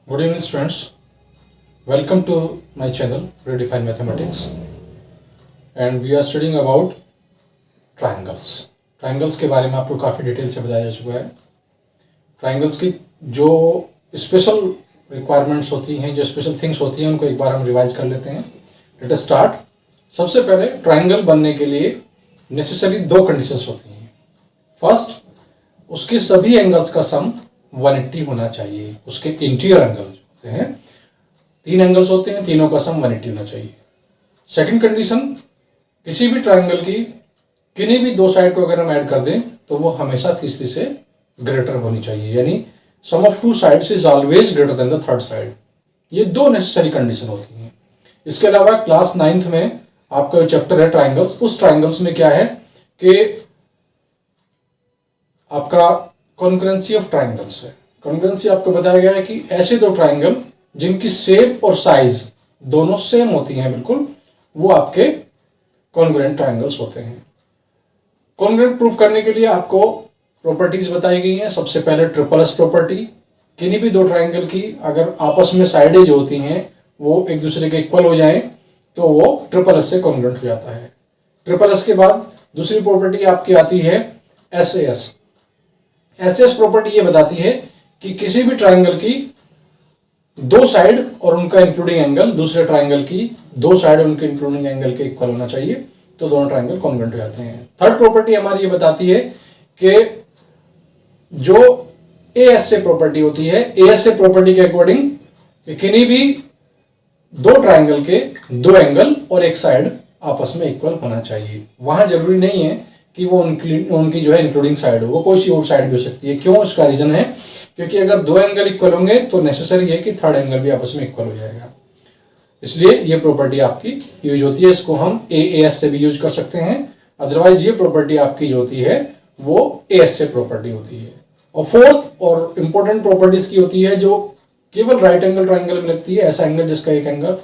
Good evening, students. Welcome to my channel, Redefine Mathematics, and we are studying about triangles. Triangles के बारे में आपको काफ़ी detail से बताया जा चुका है. Triangles की जो स्पेशल रिक्वायरमेंट्स होती हैं, जो स्पेशल थिंग्स होती हैं, उनको एक बार हम रिवाइज कर लेते हैं. Let us start. सबसे पहले ट्राइंगल बनने के लिए नेसेसरी दो कंडीशंस होती हैं. फर्स्ट, उसके सभी एंगल्स का सम 180 होना चाहिए. उसके इंटीरियर एंगल होते हैं, 3 एंगल्स होते हैं, तीनों का सम 180 होना चाहिए. सेकंड कंडीशन, किसी भी ट्राइंगल की किन्हीं भी दो साइड को अगर हम ऐड कर दें तो वो हमेशा तीसरी से ग्रेटर होनी चाहिए, यानी sum of two sides is always greater than the third side. ये दो नेसेसरी कंडीशन होती हैं. इसके अलावा क्लास 9th में आपका जो चैप्टर है ट्राइंगल्स, उस ट्राइंगल्स में क्या है कि आपका कॉन्करेंसी ऑफ ट्राइंगल्स है. कॉन्करेंसी आपको बताया गया है कि ऐसे दो ट्राइंगल जिनकी शेप और साइज दोनों सेम होती हैं बिल्कुल, वो आपके कॉन्ग्रुएंट ट्राइंगल्स होते हैं. कॉन्ग्रुएंट प्रूफ करने के लिए आपको प्रॉपर्टीज बताई गई हैं. सबसे पहले ट्रिपल एस प्रॉपर्टी. किन्हीं भी दो ट्राइंगल की अगर आपस में साइडें जो होती हैं वो एक दूसरे के इक्वल हो जाएं तो वो ट्रिपल एस से कॉन्ग्रुएंट हो जाता है. ट्रिपल एस के बाद दूसरी प्रॉपर्टी आपकी आती है एस एस. एस प्रॉपर्टी ये बताती है कि किसी भी ट्राइंगल की दो साइड और उनका इंक्लूडिंग एंगल दूसरे ट्राइंगल की दो साइड और उनके इंक्लूडिंग एंगल के इक्वल होना चाहिए, तो दोनों ट्राइंगल कॉन्ग्रुएंट हो जाते हैं. थर्ड प्रॉपर्टी हमारी ये बताती है कि जो एएस से प्रॉपर्टी होती है, एएस से प्रॉपर्टी के अकॉर्डिंग कि किन्हीं भी दो ट्राइंगल के दो एंगल और एक साइड आपस में इक्वल होना चाहिए. वहां जरूरी नहीं है कि वो उनकी जो है इंक्लूडिंग साइड हो, वो कोई सी और साइड भी हो सकती है. क्यों? इसका रीजन है क्योंकि अगर दो एंगल इक्वल होंगे तो नेसेसरी है कि थर्ड एंगल भी आपस में इक्वल हो जाएगा. इसलिए ये प्रॉपर्टी आपकी यूज होती है. इसको हम एएस से भी यूज कर सकते हैं, अदरवाइज ये प्रॉपर्टी आपकी जो होती है वो एएस से प्रॉपर्टी होती है. और फोर्थ और इंपॉर्टेंट प्रॉपर्टीज की होती है जो केवल राइट एंगल ट्राइंगल में लगती है. ऐसा एंगल जिसका एक एंगल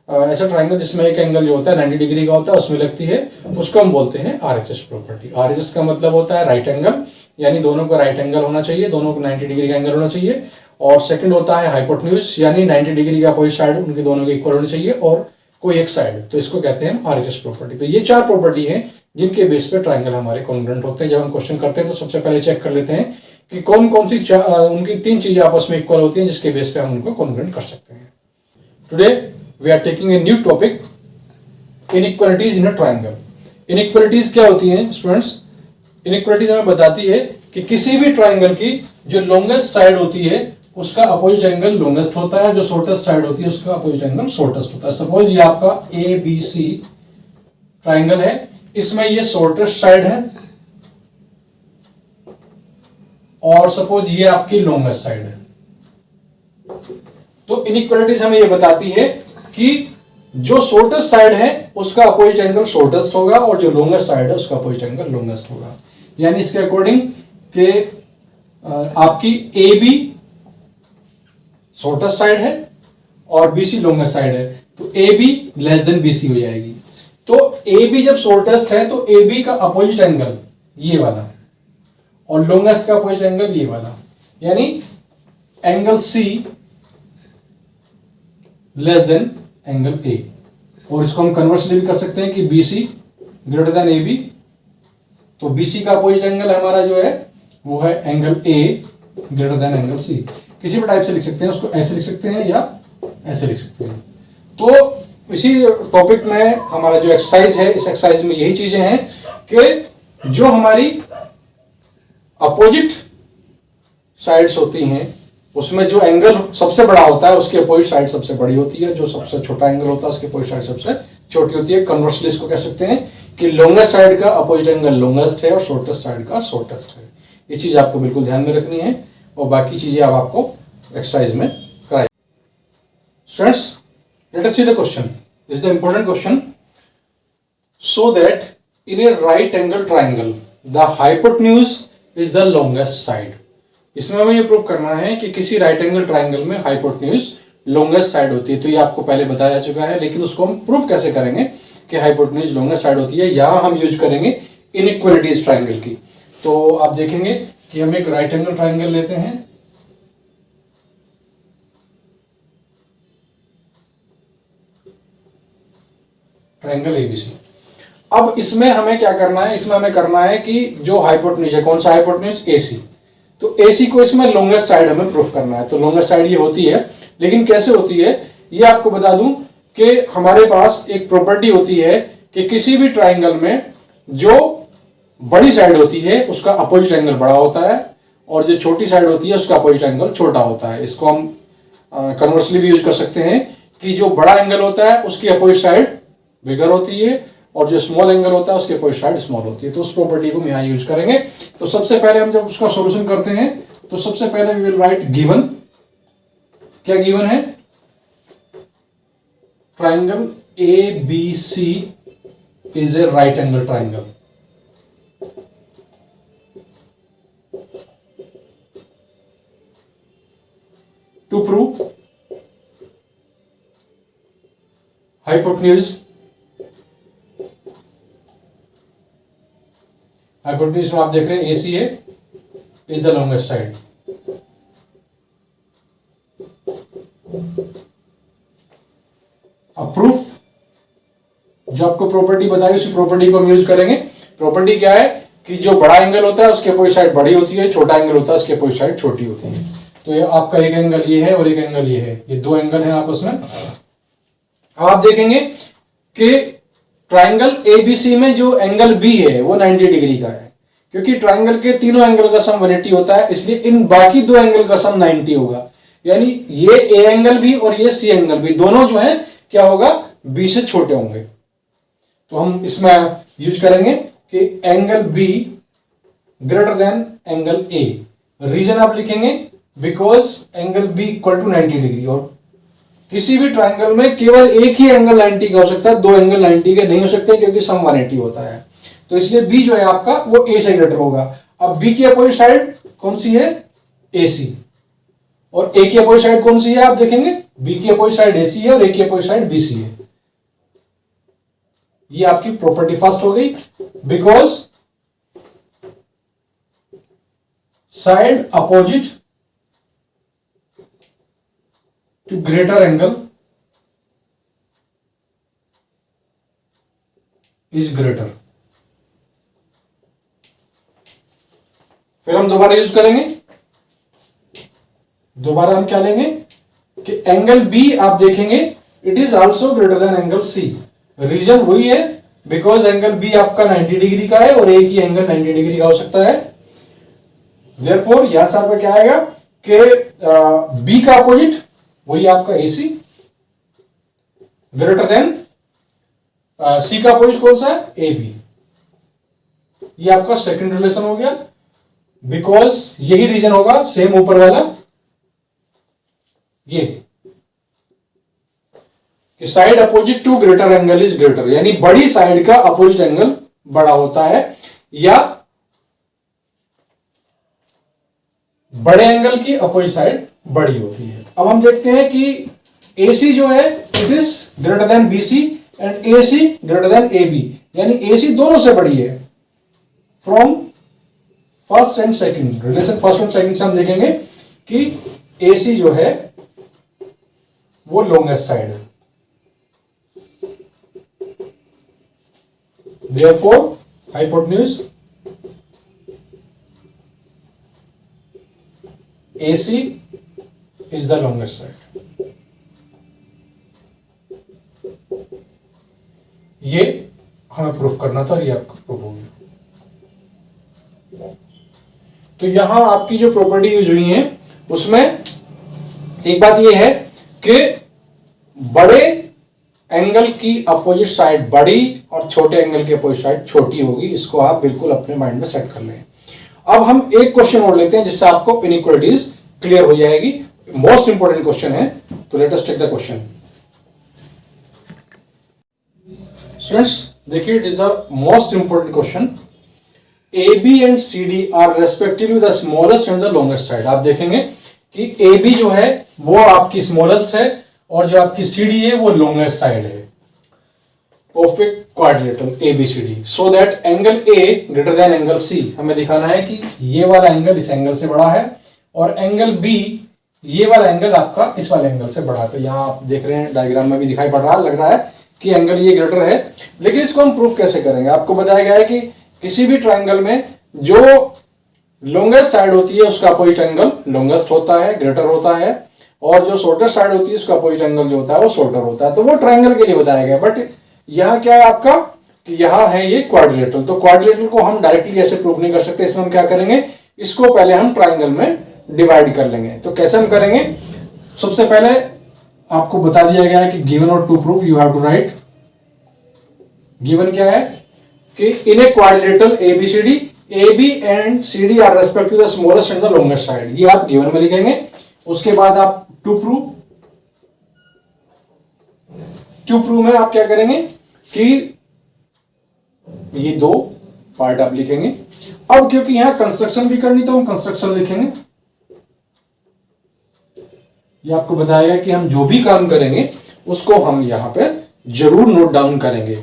ऐसा ट्राइंगल जिसमें एक एंगल जो होता है 90 डिग्री का होता है उसमें लगती है, उसको हम बोलते हैं आरएचएस प्रॉपर्टी. आरएचएस का मतलब होता है राइट एंगल, यानी दोनों का राइट एंगल होना चाहिए, दोनों को 90 डिग्री का एंगल होना चाहिए. और सेकंड होता है हाइपोटेन्यूज, यानी 90 डिग्री का कोई साइड उनके दोनों के इक्वल होनी चाहिए और कोई एक साइड, तो इसको कहते हैं आरएचएस प्रॉपर्टी. तो ये चार प्रॉपर्टी हैं जिनके बेस पे ट्राइंगल हमारे कॉन्ग्रुएंट होते हैं. जब हम क्वेश्चन करते हैं तो सबसे पहले चेक कर लेते हैं कि कौन कौन सी उनकी तीन चीजें आपस में इक्वल होती हैं जिसके बेस पे हम उनको कॉन्ग्रुएंट कर सकते हैं. Today we are taking a new topic, inequalities in a triangle. inequalities क्या होती हैं स्टूडेंट्स? inequalities हमें बताती है कि किसी भी ट्राइंगल की जो लॉन्गेस्ट साइड होती है उसका अपोजिट एंगल लॉन्गेस्ट होता है, जो शॉर्टेस्ट साइड होती है उसका अपोजिट एंगल शॉर्टेस्ट होता है. सपोज ये आपका ए बी सी ट्राइंगल है, इसमें ये शॉर्टेस्ट साइड है और सपोज ये आपकी लॉन्गेस्ट साइड है. तो इनइक्वालिटीज हमें ये बताती है कि जो शॉर्टेस्ट साइड है उसका अपोजिट एंगल शॉर्टेस्ट होगा और जो लॉन्गेस्ट साइड है उसका अपोजिट एंगल लॉन्गेस्ट होगा. यानी इसके अकॉर्डिंग कि आपकी ए बी शॉर्टेस्ट साइड है और बी सी लॉन्गेस्ट साइड है, तो A B less than B C हो जाएगी. तो ए बी जब शॉर्टेस्ट है तो ए बी का अपोजिट एंगल ये वाला और लॉन्गेस्ट का अपोजिट एंगल ये वाला, यानी angle C less than angle A. और इसको हम कन्वर्सली भी कर सकते हैं कि B C greater than A B. तो बी सी का अपोजिट एंगल हमारा जो है वो है angle A greater than angle C. किसी भी टाइप से लिख सकते हैं, उसको ऐसे लिख सकते हैं या ऐसे लिख सकते हैं. तो इसी टॉपिक में हमारा जो एक्सरसाइज है, इस एक्सरसाइज में यही चीजें हैं कि जो हमारी अपोजिट साइड्स होती हैं उसमें जो एंगल सबसे बड़ा होता है उसकी अपोजिट साइड सबसे बड़ी होती है, जो सबसे छोटा एंगल होता है उसकी अपोजिट साइड सबसे छोटी होती है. कन्वर्सली इसको कह सकते हैं कि लॉन्गेस्ट साइड का अपोजिट एंगल लॉन्गेस्ट है और शॉर्टेस्ट साइड का शॉर्टेस्ट है. ये चीज आपको बिल्कुल ध्यान में रखनी है और बाकी चीजें अब आपको एक्सरसाइज में कराई. Students, let us see the question. This is the important question. So that in A right angle triangle the hypotenuse is the longest side. इसमें हमें ये प्रूव करना है कि किसी राइट एंगल ट्राइंगल में हाइपोटेन्यूज लॉन्गेस्ट साइड होती है. तो ये आपको पहले बताया जा चुका है, लेकिन उसको हम प्रूव कैसे करेंगे कि हाइपोटेन्यूज लॉन्गेस्ट साइड होती है. यहां हम यूज करेंगे इनइक्वालिटीज ट्राइंगल की. तो आप देखेंगे कि हम एक राइट एंगल ट्राइंगल लेते हैं ट्राइंगल एबीसी। अब इसमें हमें क्या करना है, इसमें हमें करना है कि जो हाइपोटेन्यूज है, कौन सा हाइपोटेन्यूज, एसी, तो एसी को इसमें लॉन्गेस्ट साइड हमें प्रूफ करना है। तो लॉन्गेस्ट साइड ये होती है, लेकिन कैसे होती है ये आपको बता दूं कि हमारे पास एक प्रॉपर्टी होती है कि किसी भी ट्राइंगल में जो बड़ी साइड होती है उसका अपोजिट एंगल बड़ा होता है और जो छोटी साइड होती है उसका अपोजिट एंगल छोटा होता है। इसको हम कन्वर्सली भी यूज कर सकते हैं कि जो बड़ा एंगल होता है उसकी अपोजिट साइड बिगर होती है और जो स्मॉल एंगल होता है उसके अपोजिट साइड स्मॉल होती है। तो उस प्रॉपर्टी को हम यहां यूज करेंगे। तो सबसे पहले हम जब उसका सॉल्यूशन करते हैं तो सबसे पहले वी विल राइट गिवन। क्या गिवन है? Triangle A B C is a right angle triangle. To prove hypotenuse, hypotenuse में आप देख रहे हैं एसी है, इज द लॉन्गेस्ट साइड। अब प्रूफ, जो आपको प्रॉपर्टी बताई उसी प्रॉपर्टी को हम यूज करेंगे। प्रॉपर्टी क्या है कि जो बड़ा एंगल होता है उसके अपोजिट साइड बड़ी होती है, छोटा एंगल होता है उसके अपोजिट साइड छोटी होती है। तो ये आपका एक एंगल ये है और एक एंगल ये है, ये दो एंगल है आपस में। आप देखेंगे कि ट्राइंगल एबीसी में जो एंगल बी है वो 90 डिग्री का है, क्योंकि ट्राइंगल के तीनों एंगल का सम 180 होता है, इसलिए इन बाकी दो एंगल का सम 90 होगा। यानी ये ए एंगल भी और ये सी एंगल भी दोनों जो है क्या होगा, बी से छोटे होंगे। तो हम इसमें यूज करेंगे कि angle B greater than angle A. Reason आप लिखेंगे because angle B equal to 90 degree. और किसी भी ट्राइंगल में केवल एक ही एंगल 90 का हो सकता है, दो एंगल 90 के नहीं हो सकते क्योंकि सम 180 होता है। तो इसलिए बी जो है आपका वो ए से ग्रेटर होगा। अब बी की अपोजिट साइड कौन सी है, ए सी, और ए की अपोजिट साइड कौन सी है आप देखेंगे, बी की अपोजिट साइड ए सी है और ए की अपोजिट साइड बी सी है। ये आपकी प्रॉपर्टी फर्स्ट हो गई, because side opposite to greater angle is greater. फिर हम दोबारा यूज करेंगे, दोबारा हम क्या लेंगे कि एंगल बी आप देखेंगे it is also greater than angle C. Reason वही है बिकॉज एंगल बी आपका 90 डिग्री का है और ए की एंगल 90 डिग्री का हो सकता है। देयरफॉर यहां से आपका क्या आएगा कि बी का अपोजिट वही आपका ए सी ग्रेटर देन सी का अपोजिट कौन सा है, ए बी। ये आपका सेकंड रिलेशन हो गया, बिकॉज यही रीजन होगा सेम ऊपर वाला, ये कि side opposite to greater angle is greater, यानी बड़ी साइड का अपोजिट एंगल बड़ा होता है या बड़े एंगल की अपोजिट साइड बड़ी होती है। अब हम देखते हैं कि AC जो है it is greater than BC and AC greater than AB, यानी AC दोनों से बड़ी है। From first and second relation, first and second से हम देखेंगे कि AC जो है वो लॉन्गेस्ट साइड है। Therefore, hypotenuse AC is the longest side. ये हमें प्रूफ करना था और ये आपका प्रूफ हो गया। तो यहां आपकी जो प्रॉपर्टी यूज हुई है उसमें एक बात ये है कि बड़े एंगल की अपोजिट साइड बड़ी और छोटे एंगल की अपोजिट साइड छोटी होगी। इसको आप बिल्कुल अपने माइंड में सेट कर लें। अब हम एक क्वेश्चन और लेते हैं जिससे आपको इनइक्वालिटीज क्लियर हो जाएगी। मोस्ट इंपॉर्टेंट क्वेश्चन है, तो let us take the question. Students देखिए, it is the most important question. AB and CD are respectively the smallest and the longest side. आप देखेंगे कि AB जो है वो आपकी स्मॉलेस्ट है और जो आपकी CD है वो लॉन्गेस्ट साइड है of a quadrilateral ABCD, so that angle A greater than angle C। हमें दिखाना है कि ये वाला एंगल इस एंगल से बड़ा है और एंगल B ये वाला एंगल आपका इस वाले एंगल से बड़ा है। तो यहां आप देख रहे हैं डायग्राम में भी दिखाई पड़ रहा है, लग रहा है कि एंगल ये ग्रेटर है। लेकिन इसको हम प्रूफ कैसे करेंगे? आपको बताया गया है कि किसी भी ट्राइंगल में जो लॉन्गेस्ट साइड होती है उसका अपोजिट एंगल लॉन्गेस्ट होता है, ग्रेटर होता है, और जो शॉर्टेस्ट साइड होती है उसका अपोजिट एंगल जो होता है वो शॉर्टर होता है। तो वो ट्राइंगल के लिए बताया गया। बट यहाँ क्या है आपका कि यहाँ है ये क्वाड्रिलेटरल, तो क्वाड्रिलेटरल को हम डायरेक्टली ऐसे प्रूफ नहीं कर सकते। इसमें हम क्या करेंगे, इसको पहले हम ट्राइंगल में डिवाइड कर लेंगे। तो कैसे हम करेंगे? सबसे पहले आपको बता दिया गया है कि गिवन और to proof you have to write. Given क्या है कि in a quadrilateral ABCD AB and CD are respective the smallest and the longest side, ये आप गिवन में लिखेंगे। उसके बाद आप टू प्रूव में आप क्या करेंगे कि ये दो पार्ट आप लिखेंगे। अब क्योंकि यहां कंस्ट्रक्शन भी करनी तो हम कंस्ट्रक्शन लिखेंगे। ये आपको बताएगा कि हम जो भी काम करेंगे उसको हम यहां पे जरूर नोट डाउन करेंगे,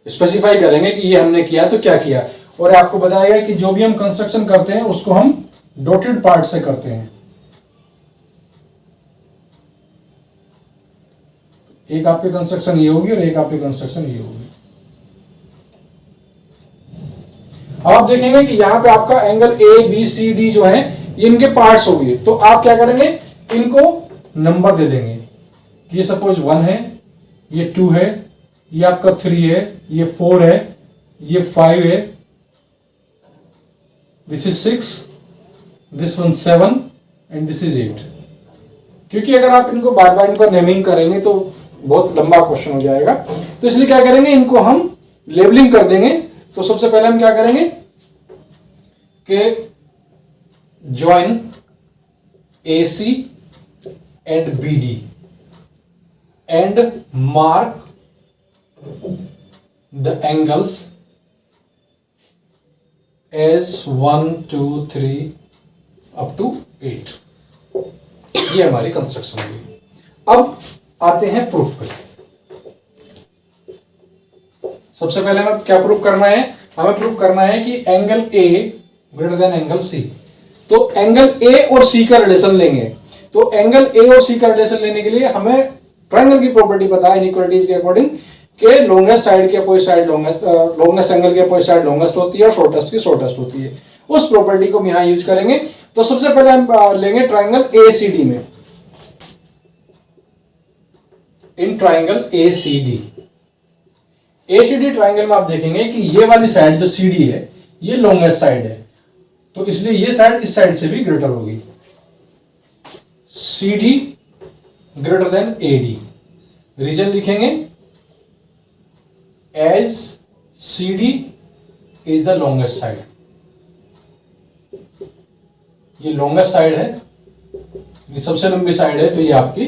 स्पेसिफाई करेंगे कि ये हमने किया तो क्या किया। और आपको बताएगा कि जो भी हम कंस्ट्रक्शन करते हैं उसको हम डॉटेड पार्ट से करते हैं। एक आपकी कंस्ट्रक्शन ये होगी और एक आपकी कंस्ट्रक्शन ये होगी। अब आप देखेंगे कि यहां पे आपका एंगल ABCD जो है ये इनके पार्ट्स हो गए। तो आप क्या करेंगे, इनको नंबर दे देंगे कि ये सपोज 1 है, ये 2 है, ये आपका 3 है, ये 4 है, ये 5 है, this is 6, this one 7 and this is 8। क्योंकि अगर आप इनको बार बार इनको नेमिंग करेंगे तो बहुत लंबा क्वेश्चन हो जाएगा। तो इसलिए क्या करेंगे, इनको हम लेबलिंग कर देंगे। तो सबसे पहले हम क्या करेंगे कि join AC and BD and mark the angles as 1 2 3 up to 8। ये हमारी कंस्ट्रक्शन होगी। अब आते हैं प्रूफ पर। सबसे पहले हमें क्या प्रूफ करना है? हमें प्रूफ करना है कि angle A greater than angle C। तो एंगल A और C का रिलेशन लेंगे। तो एंगल A और C का रिलेशन लेने के लिए हमें ट्रायंगल की प्रॉपर्टी पता है इनइक्वालिटीज के अकॉर्डिंग कि लॉन्गेस्ट साइड के अपोजिट साइड लॉन्गेस्ट एंगल के अपोजिट साइड लॉन्गेस्ट होती है और शॉर्टेस्ट की शॉर्टेस्ट होती है। उस प्रॉपर्टी को हम यहां यूज करेंगे। तो सबसे पहले हम लेंगे ट्रायंगल ACD में। इन ट्रायंगल ACD ट्रायंगल में आप देखेंगे कि ये वाली साइड जो CD है ये लॉन्गेस्ट साइड है, तो इसलिए ये साइड इस साइड से भी ग्रेटर होगी। CD greater than AD। Reason लिखेंगे as CD is the longest side. ये लॉन्गेस्ट साइड है, ये सबसे लंबी साइड है, तो ये आपकी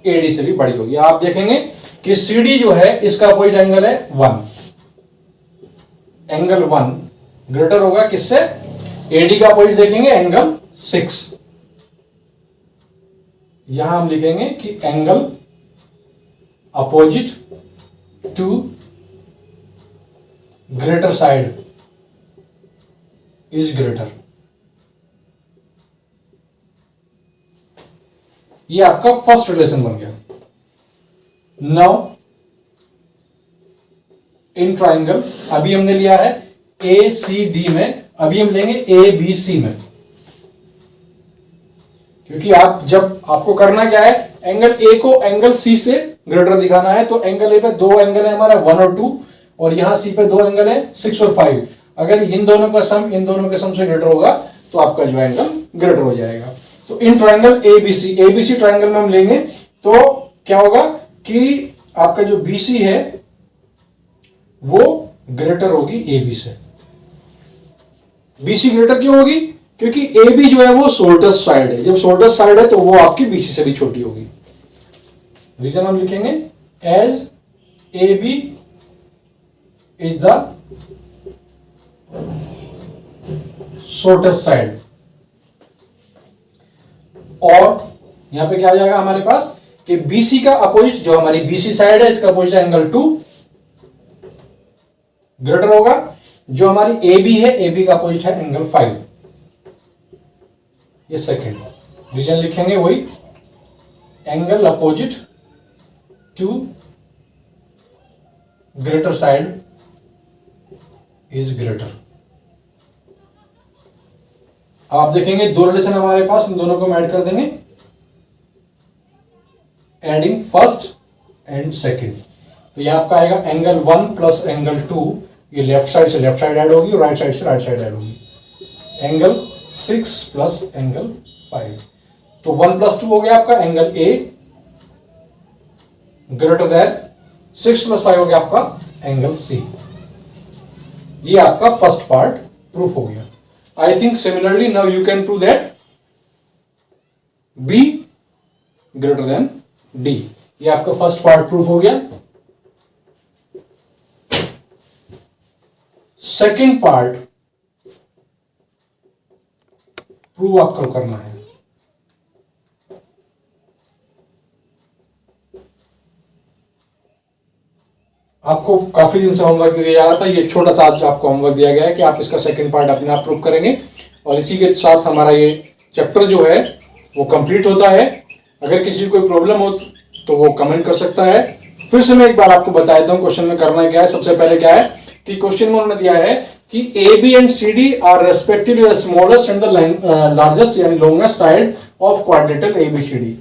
AD से भी बड़ी होगी। आप देखेंगे कि CD जो है इसका अपोजिट एंगल है 1। एंगल 1 ग्रेटर होगा किससे? AD का अपोजिट देखेंगे एंगल 6। यहां हम लिखेंगे कि angle opposite to greater side is greater. ये आपका फर्स्ट रिलेशन बन गया। नाउ इन ट्राइंगल अभी हमने लिया है ACD में, अभी हम लेंगे ABC में। क्योंकि आप जब आपको करना क्या है, एंगल A को एंगल C से ग्रेटर दिखाना है। तो एंगल A पे दो एंगल है हमारा 1 और 2, और यहां C पे दो एंगल है 6 और 5। अगर इन दोनों का सम इन दोनों के सम से ग्रेटर होगा तो आपका जो एंगल ग्रेटर हो जाएगा। तो इन ट्रायंगल ABC ट्रायंगल में हम लेंगे तो क्या होगा कि आपका जो BC है वो ग्रेटर होगी AB से। BC ग्रेटर क्यों होगी? क्योंकि AB जो है वो शॉर्टेस्ट साइड है। जब शॉर्टेस्ट साइड है तो वो आपकी BC से भी छोटी होगी। रीजन हम लिखेंगे as AB is the shortest side. और यहां पे क्या आ जाएगा हमारे पास कि BC का अपोजिट जो हमारी BC साइड है इसका अपोजिट एंगल 2 ग्रेटर होगा। जो हमारी AB है AB का अपोजिट है एंगल 5। ये सेकंड रीजन लिखेंगे वही angle opposite to greater side is greater. अब आप देखेंगे दो रिलेशन हमारे पास, इन दोनों को हम ऐड कर देंगे, एडिंग फर्स्ट एंड सेकंड। तो ये आपका आएगा एंगल 1 प्लस एंगल 2, ये लेफ्ट साइड से लेफ्ट साइड ऐड होगी और राइट साइड से राइट साइड ऐड होगी। एंगल 6 प्लस एंगल 5, तो 1 प्लस 2 हो गया आपका angle A greater then 6 plus 5 हो गया आपका एंगल सी। ये आपका फर्स्ट पार्ट प्रूफ हो गया। I think similarly now you can prove that B greater then D. ये आपका फर्स्ट पार्ट प्रूफ हो गया। सेकंड पार्ट प्रूव आपको करना है। आपको काफी दिन से होमवर्क दिया जा रहा था, ये छोटा सा आज आपको होमवर्क दिया गया है कि आप इसका सेकंड पार्ट अपने आप प्रूव करेंगे और इसी के साथ हमारा ये चैप्टर जो है वो कंप्लीट होता है। अगर किसी को कोई प्रॉब्लम हो तो वो कमेंट कर सकता है। फिर से मैं एक बार आपको बता देता हूं क्वेश्चन में करना क्या है। सबसे पहले क्या है कि क्वेश्चन में उन्होंने दिया है कि A B and C D are respectively the smallest and the largest यानी longest side of quadrilateral ABCD.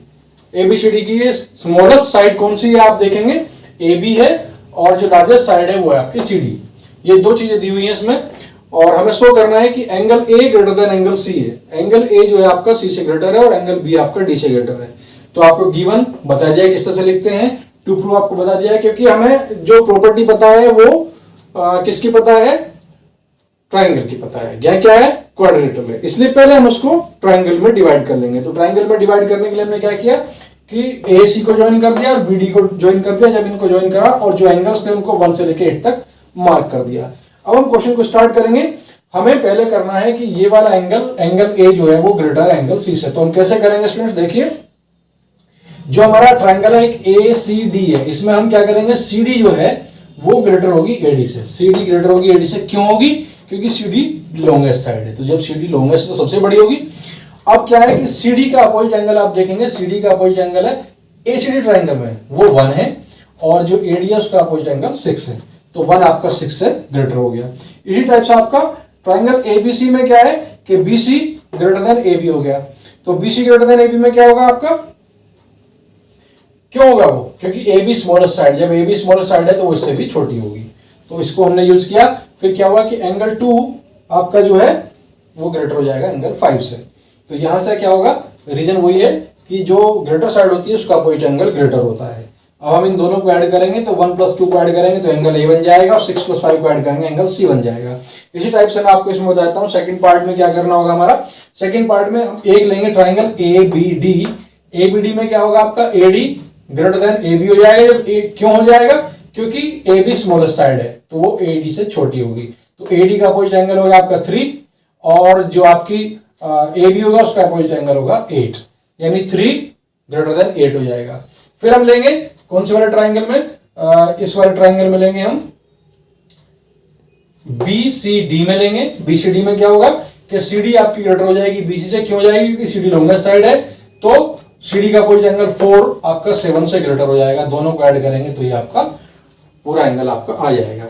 ABCD की ये स्मॉलेस्ट साइड कौन सी है आप देखेंगे, ए बी है और जो लार्जेस्ट साइड है वो है आपकी सी डी। ये दो चीजें दी हुई हैं इसमें और हमें शो करना है कि angle A greater than angle C है। एंगल ए जो है आपका सी से ग्रेटर है और एंगल बी आपका डी से ग्रेटर है। तो आपको गिवन बता दिया किस तरह से लिखते हैं, टू प्रूव आपको बता दिया है, क्योंकि हमें जो प्रॉपर्टी पता है वो किसकी पता है, ट्राइंगल की पता है। यह क्या है, क्वाड्रिलेटरल है, इसलिए पहले हम उसको ट्राइंगल में डिवाइड कर लेंगे। तो ट्राइंगल में डिवाइड करने के लिए हमने क्या किया कि ए सी को ज्वाइन कर दिया और बी डी को ज्वाइन कर दिया। जब इनको ज्वाइन करा और जो एंगल्स थे उनको 1 से लेकर 8 तक मार्क कर दिया। अब हम क्वेश्चन को स्टार्ट करेंगे। हमें पहले करना है कि ये वाला एंगल ए जो है वो ग्रेटर एंगल सी से। तो हम कैसे करेंगे स्टूडेंट्स, देखिए जो हमारा ट्राइंगल है एक ए सी डी है, इसमें हम क्या करेंगे, सी डी जो है वो ग्रेटर होगी एडी से। सी डी ग्रेटर होगी एडी से, क्यों होगी, क्योंकि सी डी लॉन्गेस्ट साइड है। तो जब सी डी लॉन्गेस्ट तो सबसे बड़ी होगी। अब क्या है कि सीडी का अपोजिट एंगल आप देखेंगे, सीडी का अपोजिट एंगल है एसीडी ट्राइंगल में वो 1 है और जो एडी है उसका अपोजिट एंगल 6 है। तो 1 आपका 6 से ग्रेटर हो गया। इसी टाइप से आपका ट्राइंगल एबीसी में क्या है कि बीसी ग्रेटर देन एबी हो गया। तो बीसी ग्रेटर देन एबी में क्या होगा आपका, क्यों होगा वो, क्योंकि एबी स्मॉलेस्ट साइड, जब एबी स्मॉलेस्ट साइड है तो वो इससे भी छोटी होगी। तो इसको हमने यूज किया। फिर क्या हुआ कि एंगल 2 आपका जो है वो ग्रेटर हो जाएगा एंगल 5 से। तो यहां से क्या होगा, रीजन वही है कि जो ग्रेटर साइड होती है उसका अपोजिट एंगल ग्रेटर होता है। अब हम इन दोनों को ऐड करेंगे तो 1 प्लस 2 को ऐड करेंगे तो एंगल ए बन जाएगा और 6 प्लस 5 को ऐड करेंगे एंगल सी बन जाएगा। इसी टाइप से मैं आपको इसमें बताता हूँ सेकंड पार्ट में क्या करना होगा। हमारा सेकंड पार्ट में हम एक लेंगे triangle A B D. A B D में क्या होगा आपका AD greater than A B हो जाएगा। जब क्यों हो जाएगा, क्योंकि ए बी स्मॉलेस्ट साइड है तो वो एडी से छोटी होगी। तो एडी का अपोजिट एंगल होगा आपका 3 और जो आपकी ए बी होगा उसका अपोजिट एंगल होगा 8, यानी 3 ग्रेटर देन 8 हो जाएगा। फिर हम लेंगे कौन से वाले ट्राइंगल में, इस वाले ट्राइंगल में लेंगे हम बी सी डी में लेंगे। बी सी डी में क्या होगा कि सी डी आपकी ग्रेटर हो जाएगी बीसी से, क्यों हो जाएगी, क्योंकि सी डी लॉन्गेस्ट साइड है। तो सी डी का अपोजिट एंगल 4 आपका 7 से ग्रेटर हो जाएगा। दोनों को ऐड करेंगे तो ये आपका पूरा एंगल आपका आ जाएगा।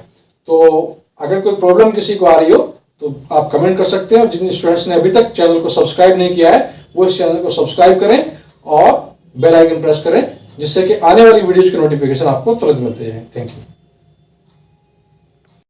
तो अगर कोई प्रॉब्लम किसी को आ रही हो तो आप कमेंट कर सकते हैं। और जिन स्टूडेंट्स ने अभी तक चैनल को सब्सक्राइब नहीं किया है वो इस चैनल को सब्सक्राइब करें और बेल आइकन प्रेस करें, जिससे कि आने वाली वीडियोज के नोटिफिकेशन आपको तुरंत मिलते हैं। Thank you.